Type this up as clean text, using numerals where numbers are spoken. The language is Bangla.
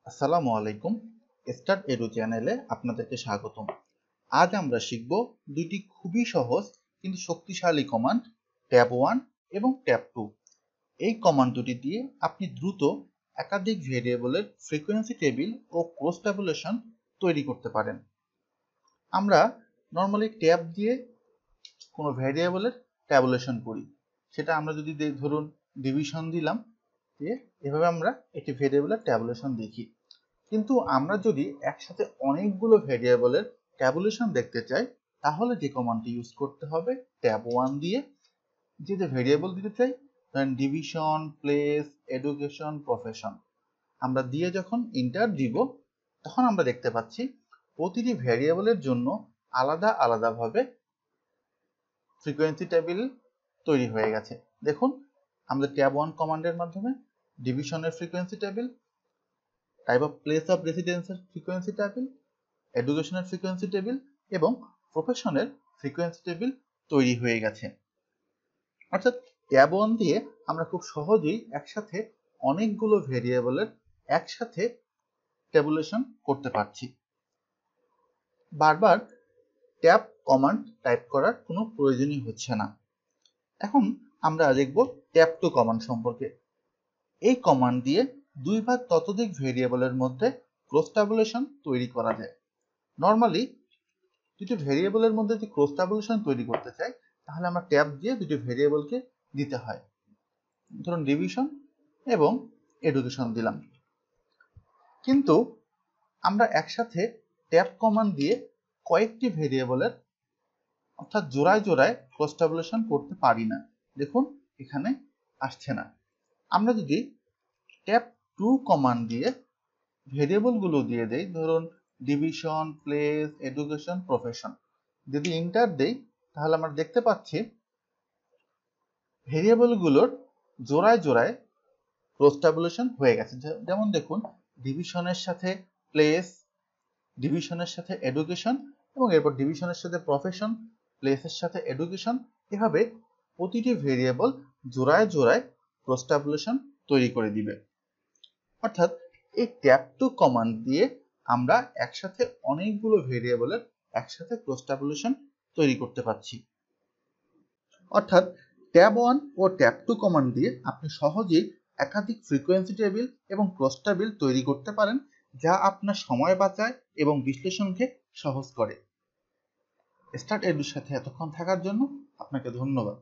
আসসালামু আলাইকুম। স্টার্ট এডু চ্যানেলে আপনাদেরকে স্বাগতম। আজ আমরা শিখব দুইটি খুবই সহজ কিন্তু শক্তিশালী কমান্ড, ট্যাব 1 এবং ট্যাব 2। এই কমান্ড দুটি দিয়ে আপনি দ্রুত একাধিক ভেরিয়েবলের ফ্রিকোয়েন্সি টেবিল ও ক্রস ট্যাবুলেশন তৈরি করতে পারেন। আমরা নর্মালি ট্যাব দিয়ে কোনো ভেরিয়েবলের ট্যাবুলেশন করি। সেটা আমরা যদি ধরুন ডিভিশন দিলাম, দিয়ে এভাবে আমরা একটি ভেরিয়েবলের ট্যাবুলেশন দেখি। কিন্তু আমরা যদি একসাথে অনেকগুলো ভেরিয়েবলের ট্যাবুলেশন দেখতে চাই, তাহলে যে কমান্ডটি ইউজ করতে হবে ট্যাব 1 দিয়ে যে ভেরিয়েবল দিতে চাই, ধরেন ডিভিশন, প্লেস, এডুকেশন, প্রফেশন, আমরা দিয়ে যখন এন্টার দিব তখন আমরা দেখতে পাচ্ছি প্রতিটি ভেরিয়েবলের জন্য আলাদা আলাদাভাবে ফ্রিকোয়েন্সি টেবিল তৈরি হয়ে গেছে। দেখুন, আমাদের ট্যাব 1 কমান্ডের মাধ্যমে ডিভিশনের frequency table, type of place of রেসিডেন্সের ফ্রিকোয়েন্সি টেবিল, এডুকেশনের ফ্রিকোয়েন্সি টেবিল এবং প্রফেশনের ফ্রিকোয়েন্সি টেবিল তৈরি হয়ে গেছে। অর্থাৎ ট্যাব 1 দিয়ে আমরা খুব সহজেই একসাথে অনেকগুলো ভেরিয়েবলের একসাথে ট্যাবুলেশন করতে পারছি। বারবার ট্যাব কমান্ড টাইপ করার কোনো প্রয়োজনই হচ্ছে না। এখন আমরা দেখব ট্যাব 2 কমান্ড সম্পর্কে। এই কমান্ড দিয়ে দুই বা ততোধিক ভেরিয়েবলের মধ্যে ক্রস ট্যাবুলেশন তৈরি করা যায়। নর্মালি দুটি ভেরিয়েবলের মধ্যে যদি ক্রস ট্যাবুলেশন তৈরি করতে চাই, তাহলে আমরা ট্যাব দিয়ে দুটি ভেরিয়েবলকে দিতে হয়। ধরুন ডিভিশন এবং এডুকেশন দিলাম। কিন্তু আমরা একসাথে ট্যাব কমান্ড দিয়ে কয়েকটি ভেরিয়েবলের অর্থাৎ জোড়ায় জোড়ায় ক্রস ট্যাবুলেশন করতে পারি না। দেখুন, এখানে আসছে না। আমরা যদি ট্যাব 2 কমান্ড দিয়ে ভেরিয়েবলগুলো দিয়ে দেই, ধরুন ডিভিশন, প্লেস, এডুকেশন, প্রফেশন, যদি এন্টার দেই তাহলে আমরা দেখতে পাচ্ছি ভেরিয়েবলগুলোর জোড়ায় জোড়ায় ক্রস ট্যাবুলেশন হয়ে গেছে। যেমন দেখুন, ডিভিশনের সাথে প্লেস, ডিভিশনের সাথে এডুকেশন এবং এরপর ডিভিশনের সাথে প্রফেশন, প্লেসের সাথে এডুকেশন, এভাবে প্রতিটি ভেরিয়েবল জোড়ায় জোড়ায় ক্রস ট্যাবুলেশন তৈরি করে দিবে। অর্থাৎ এই ট্যাব 2 কমান্ড দিয়ে আমরা একসাথে অনেকগুলো ভেরিয়েবলের একসাথে ক্রস ট্যাবুলেশন তৈরি করতে পারছি। অর্থাৎ ট্যাব 1 ও ট্যাব 2 কমান্ড দিয়ে আপনি সহজেই একাধিক ফ্রিকোয়েন্সি টেবিল এবং ক্রস টেবিল তৈরি করতে পারেন, যা আপনার সময় বাঁচায় এবং বিশ্লেষণকে সহজ করে। স্টার্ট এডুর সাথে এতক্ষণ থাকার জন্য আপনাকে ধন্যবাদ।